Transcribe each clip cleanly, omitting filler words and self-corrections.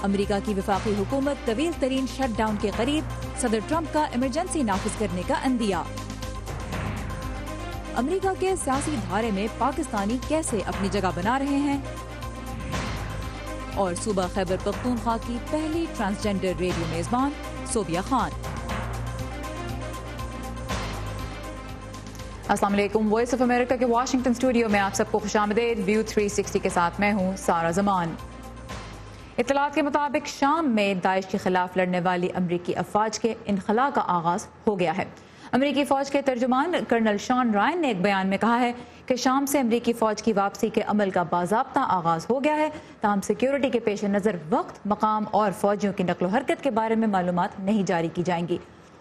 امریکہ کی وفاقی حکومت طویل ترین شٹ ڈاؤن کے قریب، صدر ٹرمپ کا ایمرجنسی نافذ کرنے کا عندیہ۔ امریکہ کے سیاسی دھارے میں پاکستانی کیسے اپنی جگہ بنا رہے ہیں، اور صوبہ خیبر پختونخوا کی پہلی ٹرانسجینڈر ریڈیو میزبان صوبیہ خان۔ السلام علیکم، وائس آف امریکہ کے واشنگٹن اسٹوڈیو میں آپ سب کو خوش آمدید۔ ویو 360 کے ساتھ میں ہوں سارہ زمان۔ اطلاعات کے مطابق شام میں داعش کے خلاف لڑنے والی امریکی افواج کے انخلاء کا آغاز ہو گیا ہے۔ امریکی فوج کے ترجمان کرنل شان رائن نے ایک بیان میں کہا ہے کہ شام سے امریکی فوج کی واپسی کے عمل کا باضابطہ آغاز ہو گیا ہے، تاہم سیکیورٹی کے پیش نظر وقت، مقام اور فوجیوں کی نقل و حرکت کے بارے میں معلومات نہیں جاری کی جائیں گی۔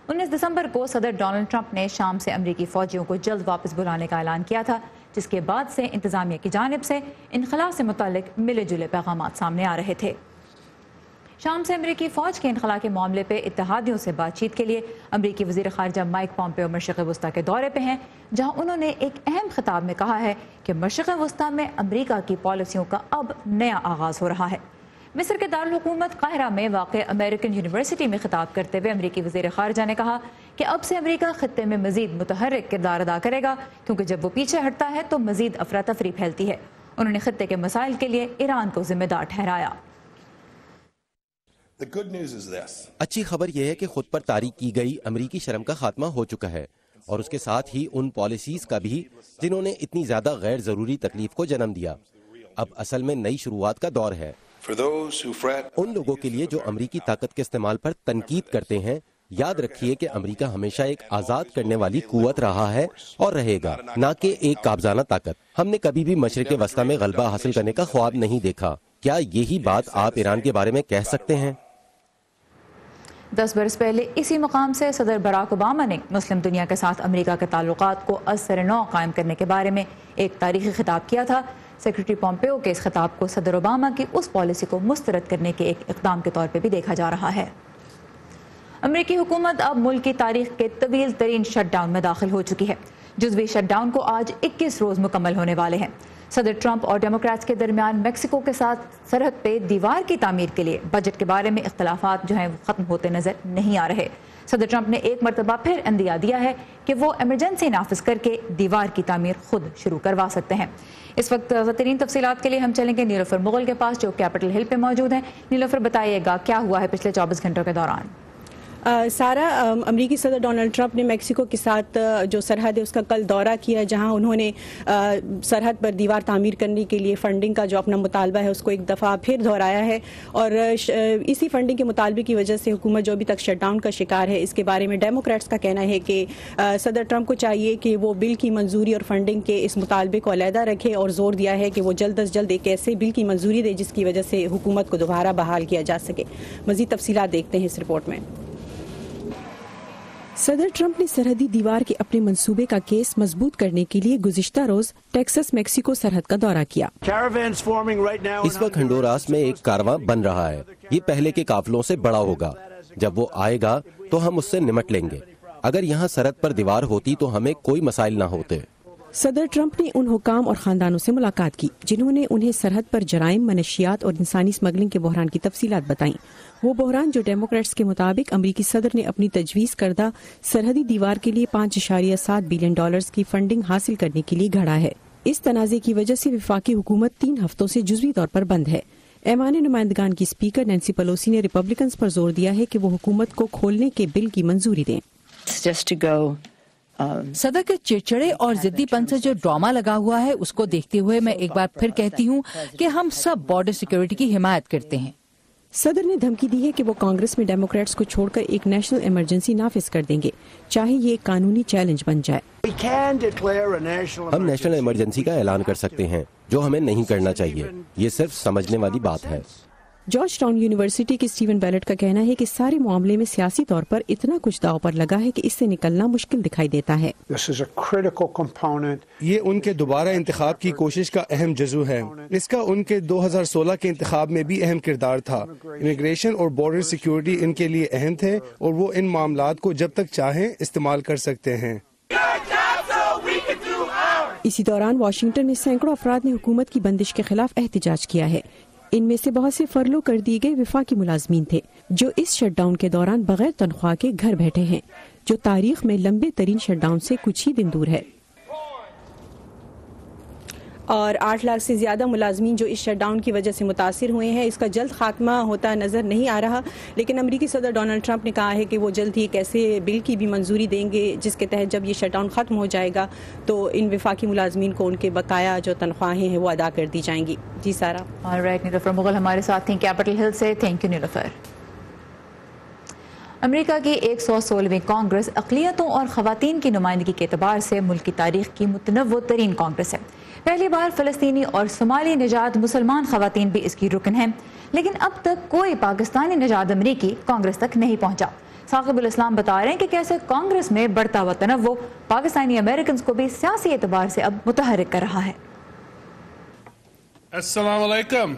19 دسمبر کو صدر ڈونلڈ ٹرمپ نے شام سے امریکی فوجیوں کو جلد واپس بلانے کا اعلان کیا تھا، جس کے بعد سے انتظامیہ کی جانب سے انخلاء سے متعلق ملے جلے پیغامات سامنے آ رہے تھے۔ شام سے امریکی فوج کے انخلاء کے معاملے پہ اتحادیوں سے بات چیت کے لیے امریکی وزیر خارجہ مائک پومپیو مشرق وسطیٰ کے دورے پہ ہیں، جہاں انہوں نے ایک اہم خطاب میں کہا ہے کہ مشرق وسطیٰ میں امریکہ کی پالیسیوں کا اب نیا آغاز ہو رہا ہے۔ مصر کے دارالحکومت قاہرہ میں واقع امریکن یونیورسٹی میں خطاب کرتے ہوئے امریکی وزیر خارجہ نے کہا کہ اب سے امریکہ خطے میں مزید متحرک کردار ادا کرے گا، کیونکہ جب وہ پیچھے ہٹتا ہے تو مزید افراتفری پھیلتی ہے۔ انہوں نے خطے کے مسائل کے لیے ایران کو ذمہ دار ٹھہرایا۔ اچھی خبر یہ ہے کہ خود پر طاری کی گئی امریکی شرم کا خاتمہ ہو چکا ہے، اور اس کے ساتھ ہی ان پالیسیز کا بھی جنہوں نے اتنی زیادہ غیر ضروری تکلیف کو جنم دیا۔ اب اصل میں نئی شروعات کا دور ہے۔ ان لوگوں کے لیے جو امریکی طاقت کے استعمال پر تنقید کرتے ہیں، یاد رکھیے کہ امریکہ ہمیشہ ایک آزاد کرنے والی قوت رہا ہے اور رہے گا، نہ کہ ایک قابضانہ طاقت۔ ہم نے کبھی بھی مشرق وسطیٰ میں غلبہ حاصل کرنے کا خواب نہیں دیکھا۔ کیا یہی بات آپ ایران کے بارے میں کہہ سکتے ہیں؟ 10 برس پہلے اسی مقام سے صدر براک اوباما نے مسلم دنیا کے ساتھ امریکہ کے تعلقات کو از سر نو قائم کرنے کے بارے میں ایک تاریخی خطاب کیا تھا۔ سیکرٹری پومپیو کے اس خطاب کو صدر اوباما کی اس پالیسی کو مسترد کرنے کے ایک اقدام کے طور پہ بھی دیکھا جا رہا ہے۔ امریکی حکومت اب ملک کی تاریخ کے طویل ترین شٹ ڈاؤن میں داخل ہو چکی ہے۔ جزوی شٹ ڈاؤن کو آج 21 روز مکمل ہونے والے ہیں۔ صدر ٹرمپ اور ڈیموکریٹس کے درمیان میکسیکو کے ساتھ سرحد پہ دیوار کی تعمیر کے لیے بجٹ کے بارے میں اختلافات جو ہیں ختم ہوتے نظر نہیں آ رہے۔ صدر ٹرمپ نے ایک مرتبہ پھر عندیہ دیا ہے کہ وہ ایمرجنسی نافذ کر کے دیوار کی تعمیر خود شروع کروا سکتے ہیں۔ اس وقت تازہ ترین تفصیلات کے لیے ہم چلیں گے نیلوفر مغل کے پاس، جو کیپٹل ہل پہ موجود ہیں۔ نیلوفر، بتائیے گا کیا ہوا ہے پچھلے 24 گھنٹوں کے دوران؟ سارا، امریکی صدر ڈونلڈ ٹرمپ نے میکسیکو کے ساتھ جو سرحد ہے اس کا کل دورہ کیا، جہاں انہوں نے سرحد پر دیوار تعمیر کرنے کے لیے فنڈنگ کا جو اپنا مطالبہ ہے اس کو ایک دفعہ پھر دہرایا ہے، اور اسی فنڈنگ کے مطالبے کی وجہ سے حکومت جو ابھی تک شٹ ڈاؤن کا شکار ہے، اس کے بارے میں ڈیموکریٹس کا کہنا ہے کہ صدر ٹرمپ کو چاہیے کہ وہ بل کی منظوری اور فنڈنگ کے اس مطالبے کو علیحدہ رکھے، اور زور دیا ہے کہ وہ جلد از جلد ایک ایسے بل کی منظوری دے جس کی وجہ سے حکومت کو دوبارہ بحال کیا جا سکے۔ مزید تفصیلات دیکھتے ہیں اس رپورٹ میں۔ صدر ٹرمپ نے سرحدی دیوار کے اپنے منصوبے کا کیس مضبوط کرنے کے لیے گزشتہ روز ٹیکساس میکسیکو سرحد کا دورہ کیا۔ اس وقت ہنڈوراس میں ایک کارواں بن رہا ہے، یہ پہلے کے قافلوں سے بڑا ہوگا۔ جب وہ آئے گا تو ہم اس سے نمٹ لیں گے۔ اگر یہاں سرحد پر دیوار ہوتی تو ہمیں کوئی مسائل نہ ہوتے۔ صدر ٹرمپ نے ان حکام اور خاندانوں سے ملاقات کی جنہوں نے انہیں سرحد پر جرائم، منشیات اور انسانی اسمگلنگ کے بحران کی تفصیلات بتائیں۔ وہ بحران جو ڈیموکریٹس کے مطابق امریکی صدر نے اپنی تجویز کردہ سرحدی دیوار کے لیے $5.7 بلین کی فنڈنگ حاصل کرنے کے لیے گھڑا ہے۔ اس تنازع کی وجہ سے وفاقی حکومت 3 ہفتوں سے جزوی طور پر بند ہے۔ ایوان نمائندگان کی اسپیکر نینسی پیلوسی نے ریپبلکنز پر زور دیا ہے کہ وہ حکومت کو کھولنے کے بل کی منظوری دیں۔ صدر کے چڑچڑے اور ضدی پن سے جو ڈرامہ لگا ہوا ہے اس کو دیکھتے ہوئے میں ایک بار پھر کہتی ہوں کہ ہم سب بارڈر سیکیورٹی کی حمایت کرتے ہیں۔ صدر نے دھمکی دی ہے کہ وہ کانگریس میں ڈیموکریٹس کو چھوڑ کر ایک نیشنل ایمرجنسی نافذ کر دیں گے، چاہے یہ ایک قانونی چیلنج بن جائے۔ ہم نیشنل ایمرجنسی کا اعلان کر سکتے ہیں، جو ہمیں نہیں کرنا چاہیے۔ یہ صرف سمجھنے والی بات ہے۔ جارج ٹاؤن یونیورسٹی کے اسٹیون بیلٹ کا کہنا ہے کہ سارے معاملے میں سیاسی طور پر اتنا کچھ داؤ پر لگا ہے کہ اس سے نکلنا مشکل دکھائی دیتا ہے۔ یہ ان کے دوبارہ انتخاب کی کوشش کا اہم جزو ہے۔ اس کا ان کے 2016 کے انتخاب میں بھی اہم کردار تھا۔ امیگریشن اور بارڈر سیکیورٹی ان کے لیے اہم تھے، اور وہ ان معاملات کو جب تک چاہیں استعمال کر سکتے ہیں۔ اسی دوران واشنگٹن میں سینکڑوں افراد نے حکومت کی بندش کے خلاف احتجاج کیا ہے۔ ان میں سے بہت سے فرلو کر دیے گئے وفاقی ملازمین تھے جو اس شٹ ڈاؤن کے دوران بغیر تنخواہ کے گھر بیٹھے ہیں، جو تاریخ میں لمبے ترین شٹ ڈاؤن سے کچھ ہی دن دور ہے۔ اور 8 لاکھ سے زیادہ ملازمین جو اس شٹ ڈاؤن کی وجہ سے متاثر ہوئے ہیں، اس کا جلد خاتمہ ہوتا نظر نہیں آ رہا، لیکن امریکی صدر ڈونلڈ ٹرمپ نے کہا ہے کہ وہ جلد ہی ایک ایسے بل کی بھی منظوری دیں گے جس کے تحت جب یہ شٹ ڈاؤن ختم ہو جائے گا تو ان وفاقی ملازمین کو ان کے بقایا جو تنخواہیں ہیں وہ ادا کر دی جائیں گی۔ جی سارا۔ آلرائٹ، نیلوفر مغل ہمارے ساتھ تھیں کیپٹل ہل سے، تھینک یو نیلوفر۔ امریکہ کی 116ویں کانگریس اقلیتوں اور خواتین کی نمائندگی کے اعتبار سے ملک کی تاریخ کی متنوع ترین کانگریس ہے۔ پہلی بار فلسطینی اور صومالی نژاد مسلمان خواتین بھی اس کی رکن ہیں، لیکن اب تک کوئی پاکستانی نژاد امریکی کانگریس تک نہیں پہنچا۔ ثاقب الاسلام بتا رہے ہیں کہ کیسے کانگریس میں بڑھتا ہوا تنوع پاکستانی امریکنز کو بھی سیاسی اعتبار سے اب متحرک کر رہا ہے۔ السلام علیکم۔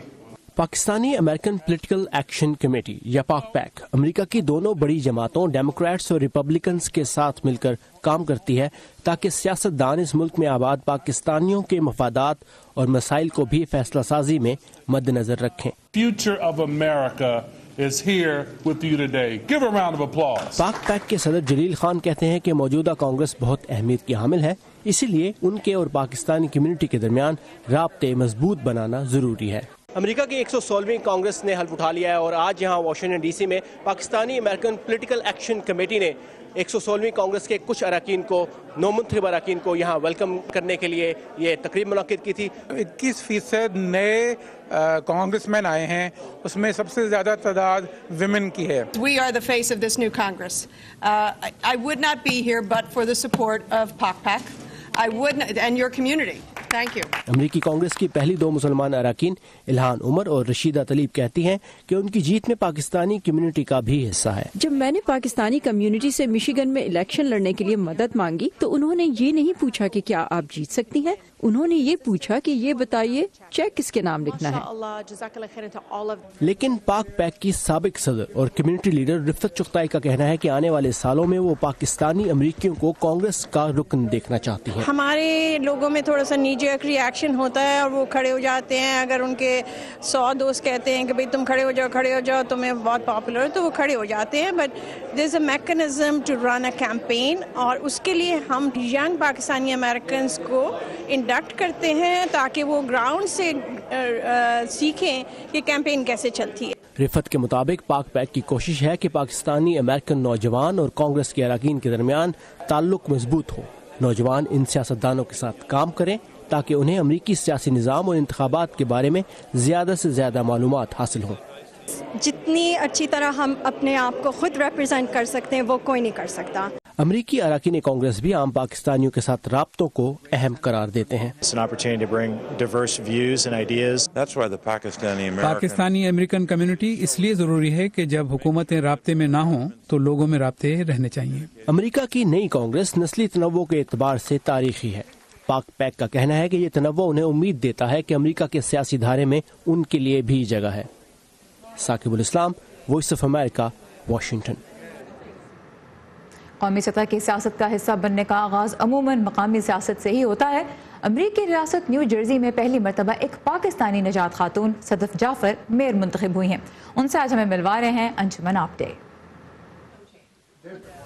Pakistani American political action committee یا پاک پیک امریکہ کی دونوں بڑی جماعتوں ڈیموکریٹس اور ریپبلکنز کے ساتھ مل کر کام کرتی ہے تاکہ سیاست دان اس ملک میں آباد پاکستانیوں کے مفادات اور مسائل کو بھی فیصلہ سازی میں مد نظر رکھیں۔ Future of America is here with you today. Give a round of applause. پاک پیک کے صدر جلیل خان کہتے ہیں کہ موجودہ کانگریس بہت اہمیت کی حامل ہے، اسی لیے ان کے اور پاکستانی کمیونٹی کے درمیان رابطے مضبوط بنانا ضروری ہے۔ امریکہ کی 116ویں کانگریس نے حلف اٹھا لیا ہے اور آج یہاں واشنگٹن ڈی سی میں Pakistani American political action committee نے 116ویں کانگریس کے کچھ اراکین کو، نومنتخب اراکین کو یہاں ویلکم کرنے کے لیے یہ تقریب منعقد کی تھی۔ 21% نئے کانگریس مین آئے ہیں، اس میں سب سے زیادہ تعداد ویمن کی ہے۔ We are the face of this new Congress. I would not be here but for the support of PAC. I would not, and your community. Thank you. امریکی کانگریس کی پہلی 2 مسلمان اراکین الہان عمر اور رشیدہ طلیب کہتی ہیں کہ ان کی جیت میں پاکستانی کمیونٹی کا بھی حصہ ہے۔ جب میں نے پاکستانی کمیونٹی سے مشیگن میں الیکشن لڑنے کے لیے مدد مانگی تو انہوں نے یہ نہیں پوچھا کہ کیا آپ جیت سکتی ہیں، انہوں نے یہ پوچھا کہ یہ بتائیے چیک کس کے نام لکھنا ہے۔ لیکن پاک پیک کی سابق صدر اور کمیونٹی لیڈر رفت چغتائی کا کہنا ہے کہ آنے والے سالوں میں وہ پاکستانی امریکیوں کو کانگریس کا رکن دیکھنا چاہتی ہیں۔ ہمارے لوگوں میں تھوڑا سا نیچے ری ایکشن ہوتا ہے اور وہ کھڑے ہو جاتے ہیں، اگر ان کے 100 دوست کہتے ہیں کہ بھئی تم کھڑے ہو جاؤ تمہیں بہت پاپولر ہو تو وہ کھڑے ہو جاتے ہیں، but there is a mechanism to run a campaign, اور اس کے لیے ہم ینگ پاکستانی امریکنز کو انڈکٹ کرتے ہیں تاکہ وہ گراؤنڈ سے سیکھیں کہ کیمپین کیسے چلتی ہے۔ رفت کے مطابق پاک پیک کی کوشش ہے کہ پاکستانی امریکن نوجوان اور کانگریس کے اراکین کے درمیان تعلق مضبوط ہو، نوجوان ان سیاستدانوں کے ساتھ کام کریں تاکہ انہیں امریکی سیاسی نظام اور انتخابات کے بارے میں زیادہ سے زیادہ معلومات حاصل ہوں۔ جتنی اچھی طرح ہم اپنے آپ کو خود ریپرزینٹ کر سکتے ہیں وہ کوئی نہیں کر سکتا۔ امریکی اراکین کانگریس بھی عام پاکستانیوں کے ساتھ رابطوں کو اہم قرار دیتے ہیں۔ پاکستانی امریکن کمیونٹی اس لیے ضروری ہے کہ جب حکومتیں رابطے میں نہ ہوں تو لوگوں میں رابطے رہنے چاہیے۔ امریکہ کی نئی کانگریس نسلی تنوع کے اعتبار سے تاریخی ہے۔ پاک پیک کا کہنا ہے کہ یہ تنوع انہیں امید دیتا ہے کہ امریکہ کے سیاسی دھارے میں ان کے لیے بھی جگہ ہے۔ ثاقب الاسلام، وائس آف امریکہ، واشنگٹن۔ قومی سطح کی سیاست کا حصہ بننے کا آغاز عموماً مقامی سیاست سے ہی ہوتا ہے۔ امریکی ریاست نیو جرسی میں پہلی مرتبہ ایک پاکستانی نژاد خاتون صدف جعفر میئر منتخب ہوئی ہیں۔ ان سے آج ہمیں ملوا رہے ہیں انجمن آپٹے۔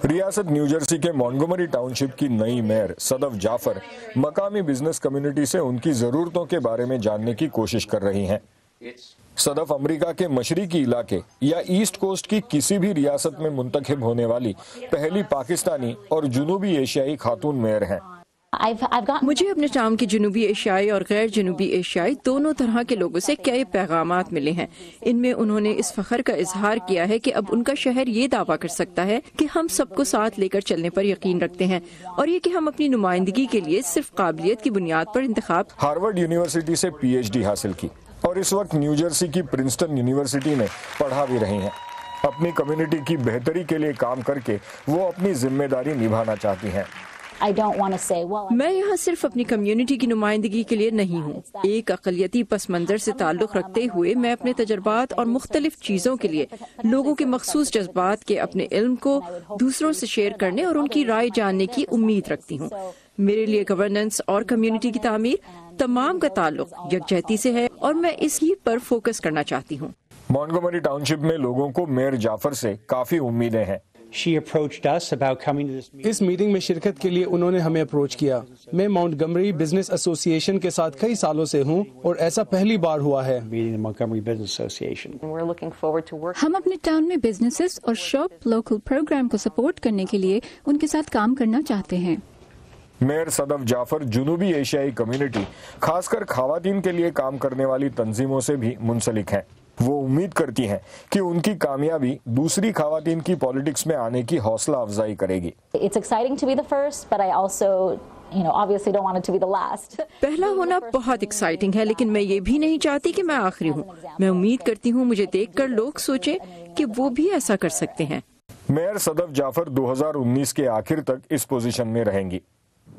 ریاست نیو جرسی کے مونگومری ٹاؤن شپ کی نئی میئر صدف جعفر مقامی بزنس کمیونٹی سے ان کی ضرورتوں کے بارے میں جاننے کی کوشش کر رہی ہیں۔ صدف امریکہ کے مشرقی علاقے یا ایسٹ کوسٹ کی کسی بھی ریاست میں منتخب ہونے والی پہلی پاکستانی اور جنوبی ایشیائی خاتون میئر ہیں۔ مجھے اپنے ٹاؤن کے جنوبی ایشیائی اور غیر جنوبی ایشیائی دونوں طرح کے لوگوں سے کئی پیغامات ملے ہیں۔ ان میں انہوں نے اس فخر کا اظہار کیا ہے کہ اب ان کا شہر یہ دعویٰ کر سکتا ہے کہ ہم سب کو ساتھ لے کر چلنے پر یقین رکھتے ہیں، اور یہ کہ ہم اپنی نمائندگی کے لیے صرف قابلیت کی بنیاد پر انتخاب۔ ہارورڈ یونیورسٹی سے PhD حاصل کی اور اس وقت نیو جرسی کی پرنسٹن یونیورسٹی میں پڑھا بھی رہی ہیں۔ اپنی کمیونٹی کی بہتری کے لیے کام کر کے وہ اپنی ذمہ داری نبھانا چاہتی ہیں۔ میں یہاں صرف اپنی کمیونٹی کی نمائندگی کے لیے نہیں ہوں۔ ایک اقلیتی پس منظر سے تعلق رکھتے ہوئے میں اپنے تجربات اور مختلف چیزوں کے لیے لوگوں کے مخصوص جذبات کے اپنے علم کو دوسروں سے شیئر کرنے اور ان کی رائے جاننے کی امید رکھتی ہوں۔ میرے لیے گورننس اور کمیونٹی کی تعمیر تمام کا تعلق یکجہتی سے ہے اور میں اس ہی پر فوکس کرنا چاہتی ہوں۔ مونٹگومری ٹاؤن شپ میں لوگوں کو میئر جعفر سے کافی امیدیں ہیں۔ اس میٹنگ میں شرکت کے لیے انہوں نے ہمیں اپروچ کیا۔ میں مونٹگومری بزنس ایسوسی ایشن کے ساتھ کئی سالوں سے ہوں اور ایسا پہلی بار ہوا ہے۔ ہم اپنے ٹاؤن میں بزنسز اور شاپ لوکل پروگرام کو سپورٹ کرنے کے لیے ان کے ساتھ کام کرنا چاہتے ہیں۔ میئر صدف جعفر جنوبی ایشیائی کمیونٹی، خاص کر خواتین کے لیے کام کرنے والی تنظیموں سے بھی منسلک ہیں۔ وہ امید کرتی ہیں کہ ان کی کامیابی دوسری خواتین کی پالیٹکس میں آنے کی حوصلہ افزائی کرے گی۔ پہلا ہونا بہت ایکسائٹنگ ہے، لیکن میں یہ بھی نہیں چاہتی کہ میں آخری ہوں۔ میں امید کرتی ہوں مجھے دیکھ کر لوگ سوچیں کہ وہ بھی ایسا کر سکتے ہیں۔ میئر صدف جعفر 2019 کے آخر تک اس پوزیشن میں رہیں گی۔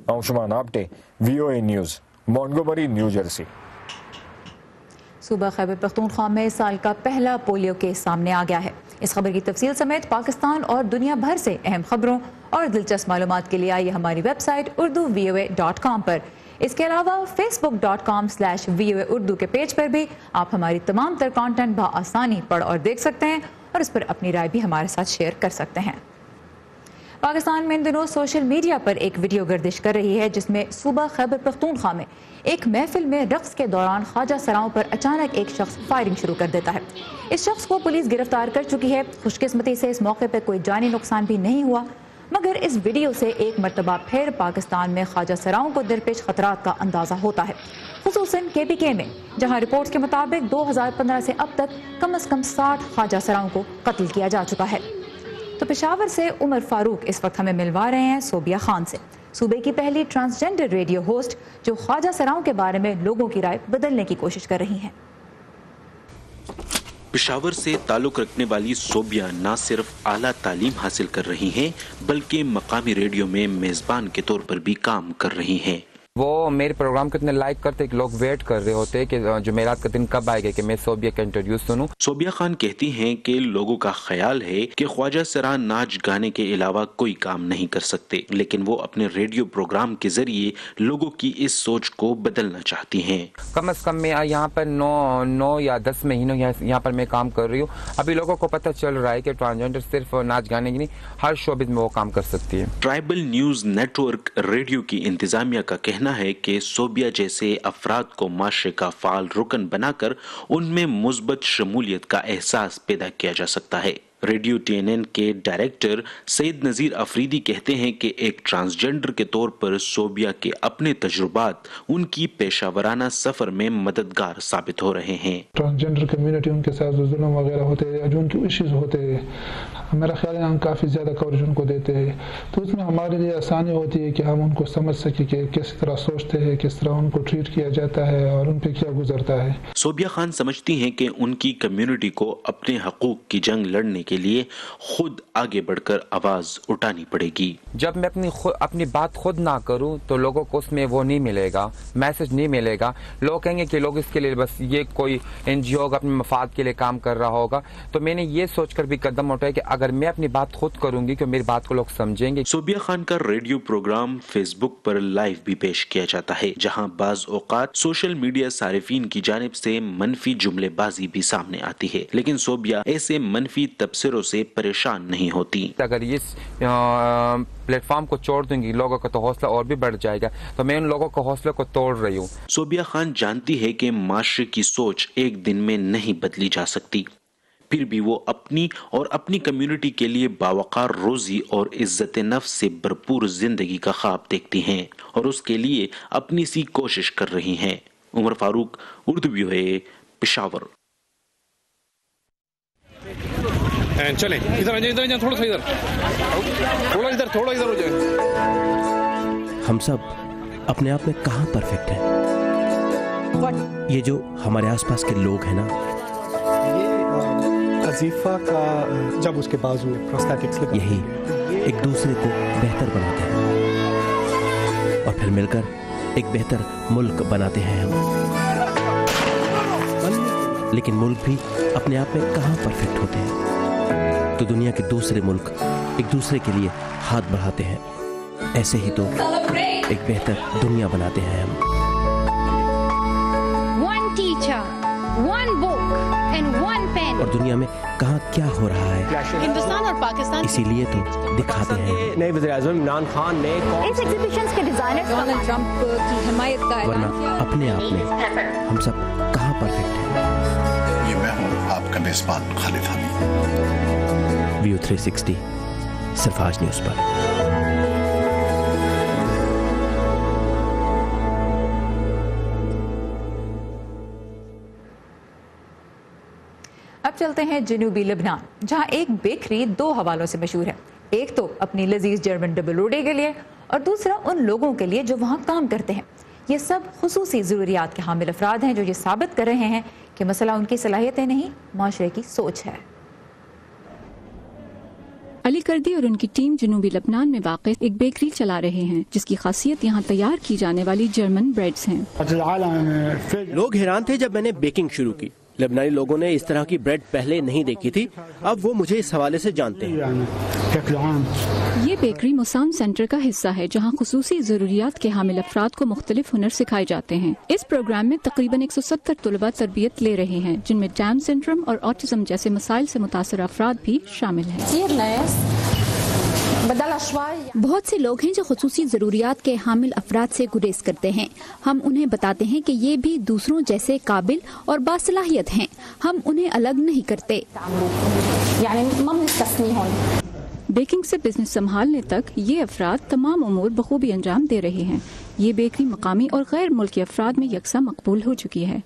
Ayushman Apte, VOA news, Montgomery, New Jersey. صوبہ خیبر پختونخوا میں اس سال کا پہلا پولیو کیس سامنے آ گیا ہے۔ اس خبر کی تفصیل سمیت پاکستان اور دنیا بھر سے اہم خبروں اور دلچسپ معلومات کے لیے آئیے ہماری ویب سائٹ urduvoa.com پر۔ اس کے علاوہ facebook.com/VOA اردو کے پیج پر بھی آپ ہماری تمام تر کانٹینٹ بآسانی پڑھ اور دیکھ سکتے ہیں اور اس پر اپنی رائے بھی ہمارے ساتھ شیئر کر سکتے ہیں۔ پاکستان میں ان دنوں سوشل میڈیا پر ایک ویڈیو گردش کر رہی ہے جس میں صوبہ خیبر پختونخوا میں ایک محفل میں رقص کے دوران خواجہ سراؤں پر اچانک ایک شخص فائرنگ شروع کر دیتا ہے۔ اس شخص کو پولیس گرفتار کر چکی ہے۔ خوش قسمتی سے اس موقع پر کوئی جانی نقصان بھی نہیں ہوا، مگر اس ویڈیو سے ایک مرتبہ پھر پاکستان میں خواجہ سراؤں کو درپیش خطرات کا اندازہ ہوتا ہے، خصوصاً KPK میں، جہاں رپورٹس کے مطابق 2015 سے اب تک کم از کم 60 خواجہ سراؤں کو قتل کیا جا چکا ہے۔ تو پشاور سے عمر فاروق اس وقت ہمیں ملوا رہے ہیں صوبیہ خان سے، صوبے کی پہلی ٹرانسجینڈر ریڈیو ہوسٹ جو خواجہ سراؤں کے بارے میں لوگوں کی رائے بدلنے کی کوشش کر رہی ہیں۔ پشاور سے تعلق رکھنے والی صوبیہ نہ صرف اعلیٰ تعلیم حاصل کر رہی ہیں بلکہ مقامی ریڈیو میں میزبان کے طور پر بھی کام کر رہی ہیں۔ وہ میرے پروگرام کو اتنے لائک کرتے کہ لوگ ویٹ کر رہے ہوتے کہ جمعرات کا دن کب آئے گا کہ میں صوبیہ کا انٹرویو سنوں۔ صوبیہ خان کہتی ہیں کہ لوگوں کا خیال ہے کہ خواجہ سراں ناچ گانے کے علاوہ کوئی کام نہیں کر سکتے، لیکن وہ اپنے ریڈیو پروگرام کے ذریعے لوگوں کی اس سوچ کو بدلنا چاہتی ہیں۔ کم از کم میں یہاں پر 9 یا 10 مہینوں یہاں پر میں کام کر رہی ہوں۔ ابھی لوگوں کو پتہ چل رہا ہے کہ ٹرانسجینڈر صرف ناچ گانے کی نہیں، ہر شعبے میں وہ کام کر سکتی ہے۔ Tribal news network radio کی انتظامیہ کا کہنا ہے کہ صوبیہ جیسے افراد کو معاشرے کا فعال رکن بنا کر ان میں مثبت شمولیت کا احساس پیدا کیا جا سکتا ہے۔ ریڈیو TNN کے ڈائریکٹر سید نذیر افریدی کہتے ہیں کہ ایک ٹرانسجینڈر کے طور پر صوبیہ کے اپنے تجربات ان کی پیشہ ورانہ سفر میں مددگار ثابت ہو رہے ہیں۔ ٹرانسجینڈر کمیونٹی ان کے ساتھ جو ظلم وغیرہ ہوتے ہیں، جو ان کی ایشوز ہوتے ہیں، میرا خیال ہے ہم کافی زیادہ کوریج ان کو دیتے ہیں، تو اس میں ہمارے لیے آسانی ہوتی ہے کہ ہم ان کو سمجھ سکیں کہ کس طرح سوچتے ہیں، کس طرح ان کو ٹریٹ کیا جاتا ہے اور ان پہ کیا گزرتا ہے۔ صوبیہ خان سمجھتی ہیں کہ ان کی کمیونٹی کو اپنے حقوق کی جنگ لڑنے کے لیے خود آگے بڑھ کر آواز اٹھانی پڑے گی۔ جب میں اپنی بات خود نہ کروں تو لوگوں کو اس میں وہ نہیں ملے گا، میسج نہیں ملے گا۔ لوگ کہیں گے کہ لوگ اس کے لیے بس یہ کوئی NGO اپنے مفاد کے لیے کام کر رہا ہوگا، تو میں نے یہ سوچ کر بھی قدم اٹھایا کہ اگر میں اپنی بات خود کروں گی کہ میری بات کو لوگ سمجھیں گے۔ صوبیہ خان کا ریڈیو پروگرام فیس بک پر لائیو بھی پیش کیا جاتا ہے، جہاں بعض اوقات سوشل میڈیا صارفین کی جانب سے منفی جملے بازی بھی سامنے آتی ہے، لیکن صوبیہ ایسے منفی تبصروں سے پریشان نہیں ہوتی۔ اگر اس پلیٹ فارم کو چھوڑ دوں گی لوگوں کا تو حوصلہ اور بھی بڑھ جائے گا، تو میں ان لوگوں کو حوصلے کو توڑ رہی ہوں۔ صوبیہ خان جانتی ہے کہ معاشرے کی سوچ ایک دن میں نہیں بدلی جا سکتی، پھر بھی وہ اپنی اور اپنی کمیونٹی کے لیے باوقار روزی اور عزت نفس سے بھرپور زندگی کا خواب دیکھتی ہیں اور اس کے لیے اپنی سی کوشش کر رہی ہیں۔ عمر فاروق، اردو VOA، پشاور۔ چلیں ادھر تھوڑا سا ادھر ہو جائے۔ ہم سب اپنے آپ میں کہاں پرفیکٹ ہیں؟ یہ جو ہمارے آس پاس کے لوگ ہیں نا، وظیفہ کا جب اس کے بازو پروستھیٹکس لگا، یہی ایک دوسرے کو بہتر بناتے ہیں اور پھر مل کر ایک بہتر ملک بناتے ہیں ہم۔ لیکن ملک بھی اپنے آپ میں کہاں پرفیکٹ ہوتے ہیں؟ تو دنیا کے دوسرے ملک ایک دوسرے کے لیے ہاتھ بڑھاتے ہیں، ایسے ہی تو ایک بہتر دنیا بناتے ہیں ہم۔ teacher, one book and one pen. اور دنیا میں کہاں کیا ہو رہا ہے، ہندوستان اور پاکستان اسی لیے تو دکھاتے ہیں۔ نئے وزیر اعظم عمران خان نے اس ایگزیبیشنز کے ڈیزائنر ڈونلڈ ٹرمپ کی حمایت کا ورنہ اپنے آپ میں ہم سب کہاں پرفیکٹ ہیں۔ یہ میں ہوں آپ کا میزبان خالد حمید۔ ویو 360 صرف آج نیوز پر۔ اب چلتے ہیں جنوبی لبنان، جہاں ایک بیکری دو حوالوں سے مشہور ہے، ایک تو اپنی لذیذ جرمن ڈبل روٹی کے لیے اور دوسرا ان لوگوں کے لیے جو وہاں کام کرتے ہیں۔ یہ سب خصوصی ضروریات کے حامل افراد ہیں جو یہ ثابت کر رہے ہیں کہ مسئلہ ان کی صلاحیتیں نہیں، معاشرے کی سوچ ہے۔ علی کردی اور ان کی ٹیم جنوبی لبنان میں واقع ایک بیکری چلا رہے ہیں جس کی خاصیت یہاں تیار کی جانے والی جرمن بریڈز ہیں۔ لوگ حیران تھے جب میں نے بیکنگ شروع کی۔ لبنانی لوگوں نے اس طرح کی بریڈ پہلے نہیں دیکھی تھی، اب وہ مجھے اس حوالے سے جانتے ہیں۔ یہ بیکری موسام سینٹر کا حصہ ہے جہاں خصوصی ضروریات کے حامل افراد کو مختلف ہنر سکھائے جاتے ہیں۔ اس پروگرام میں تقریباً 170 طلباء تربیت لے رہے ہیں جن میں ڈاؤن سنڈروم اور آٹزم جیسے مسائل سے متاثر افراد بھی شامل ہیں۔ بہت سے لوگ ہیں جو خصوصی ضروریات کے حامل افراد سے گریز کرتے ہیں۔ ہم انہیں بتاتے ہیں کہ یہ بھی دوسروں جیسے قابل اور باصلاحیت ہیں، ہم انہیں الگ نہیں کرتے۔ بیکنگ سے بزنس سنبھالنے تک یہ افراد تمام امور بخوبی انجام دے رہے ہیں۔ یہ بیکری مقامی اور غیر ملکی افراد میں یکساں مقبول ہو چکی ہے۔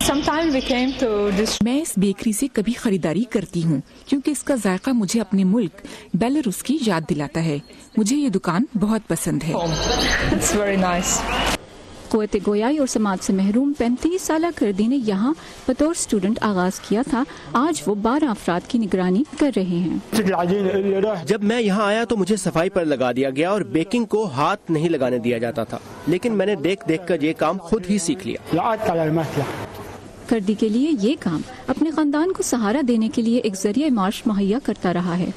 میں اس بیکری سے کبھی خریداری کرتی ہوں کیونکہ اس کا ذائقہ مجھے اپنے ملک بیلاروس کی یاد دلاتا ہے۔ مجھے یہ دکان بہت پسند ہے۔ قوت گویائی اور سماج سے محروم 35 سالہ کردی نے یہاں بطور اسٹوڈنٹ آغاز کیا تھا، آج وہ 12 افراد کی نگرانی کر رہے ہیں۔ جب میں یہاں آیا تو مجھے صفائی پر لگا دیا گیا اور بیکنگ کو ہاتھ نہیں لگانے دیا جاتا تھا، لیکن میں نے دیکھ کر یہ کام خود ہی سیکھ لیا۔ کردی کے لیے یہ کام اپنے خاندان کو سہارا دینے کے لیے ایک ذریعہ معاش مہیا کرتا رہا ہے۔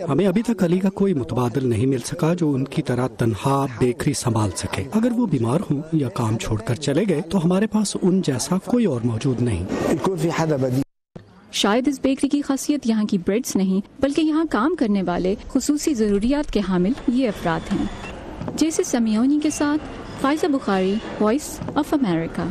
ہمیں ابھی تک علی کا کوئی متبادل نہیں مل سکا جو ان کی طرح تنہا بیکری سنبھال سکے۔ اگر وہ بیمار ہوں یا کام چھوڑ کر چلے گئے تو ہمارے پاس ان جیسا کوئی اور موجود نہیں۔ شاید اس بیکری کی خاصیت یہاں کی بریڈز نہیں بلکہ یہاں کام کرنے والے خصوصی ضروریات کے حامل یہ افراد ہیں۔ جیسے سمیونی کے ساتھ فائزہ بخاری، وائس آف امریکہ۔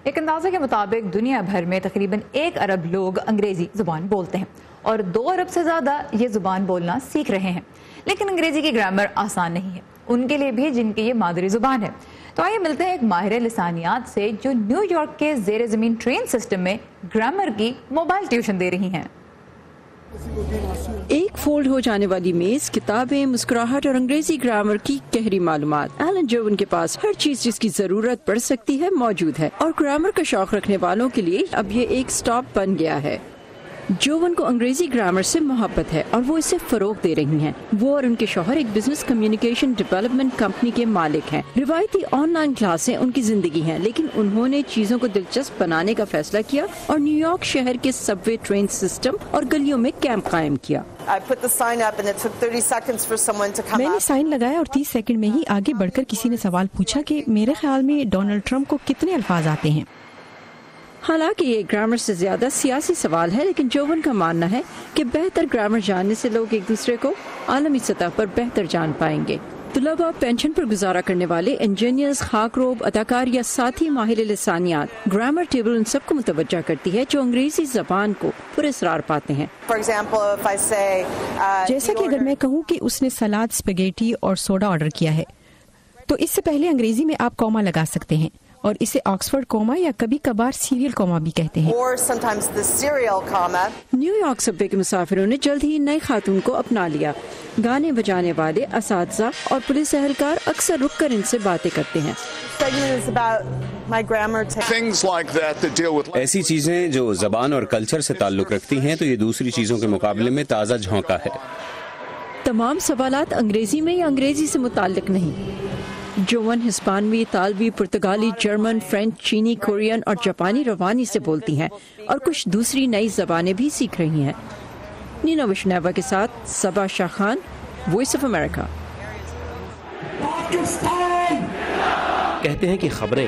ایک اندازے کے مطابق دنیا بھر میں تقریباً 1 ارب لوگ انگریزی زبان بولتے ہیں اور 2 ارب سے زیادہ یہ زبان بولنا سیکھ رہے ہیں، لیکن انگریزی کی گرامر آسان نہیں ہے ان کے لیے بھی جن کی یہ مادری زبان ہے۔ تو آئیے ملتے ہیں ایک ماہر لسانیات سے جو نیو یارک کے زیر زمین ٹرین سسٹم میں گرامر کی موبائل ٹیوشن دے رہی ہیں۔ ایک فولڈ ہو جانے والی میز، کتابیں، مسکراہٹ اور انگریزی گرامر کی گہری معلومات۔ ایلن جوون کے پاس ہر چیز جس کی ضرورت پڑ سکتی ہے موجود ہے، اور گرامر کا شوق رکھنے والوں کے لیے اب یہ ایک سٹاپ بن گیا ہے۔ جوون کو انگریزی گرامر سے محبت ہے اور وہ اسے فروغ دے رہی ہیں۔ وہ اور ان کے شوہر ایک بزنس کمیونیکیشن ڈیولپمنٹ کمپنی کے مالک ہیں۔ روایتی آن لائن کلاسیں ان کی زندگی ہیں، لیکن انہوں نے چیزوں کو دلچسپ بنانے کا فیصلہ کیا اور نیو یارک شہر کے سب وے ٹرین سسٹم اور گلیوں میں کیمپ قائم کیا۔ میں نے سائن لگایا اور 30 سیکنڈ میں ہی آگے بڑھ کر کسی نے سوال پوچھا کہ میرے خیال میں ڈونلڈ ٹرمپ کو کتنے الفاظ آتے ہیں۔ حالانکہ یہ گرامر سے زیادہ سیاسی سوال ہے، لیکن جوون کا ماننا ہے کہ بہتر گرامر جاننے سے لوگ ایک دوسرے کو عالمی سطح پر بہتر جان پائیں گے۔ طلباء، پینشن پر گزارا کرنے والے، انجینئرز، خاکروب، اداکار یا ساتھی ماہر لسانیات، گرامر ٹیبل ان سب کو متوجہ کرتی ہے جو انگریزی زبان کو پراسرار پاتے ہیں۔ جیسا کہ اگر میں کہوں کہ اس نے سلاد، اسپیگیٹی اور سوڈا آرڈر کیا ہے تو اس سے پہلے انگریزی میں آپ کوما لگا سکتے ہیں اور اسے آکسفورڈ کوما یا کبھی کبھار سیریل کوما بھی کہتے ہیں۔ نیو یارک سب وے کے مسافروں نے جلد ہی نئی خاتون کو اپنا لیا۔ گانے بجانے والے، اساتذہ اور پولیس اہلکار اکثر رک کر ان سے باتیں کرتے ہیں۔ ایسی چیزیں جو زبان اور کلچر سے تعلق رکھتی ہیں تو یہ دوسری چیزوں کے مقابلے میں تازہ جھونکا ہے۔ تمام سوالات انگریزی میں یا انگریزی سے متعلق نہیں۔ جوون ہسپانوی، اطالوی، پرتگالی، جرمن، فرینچ، چینی، کورین اور جاپانی روانی سے بولتی ہیں اور کچھ دوسری نئی زبانیں بھی سیکھ رہی ہیں۔ نینا وشنیوا کے ساتھ صبا شاہ خان، وائس آف امریکہ۔ کہتے ہیں کہ خبریں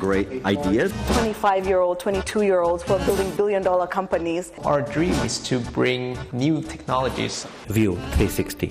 Great ideas. 25-year-old, 22-year-olds who are building billion-dollar companies. Our dream is to bring new technologies. View 360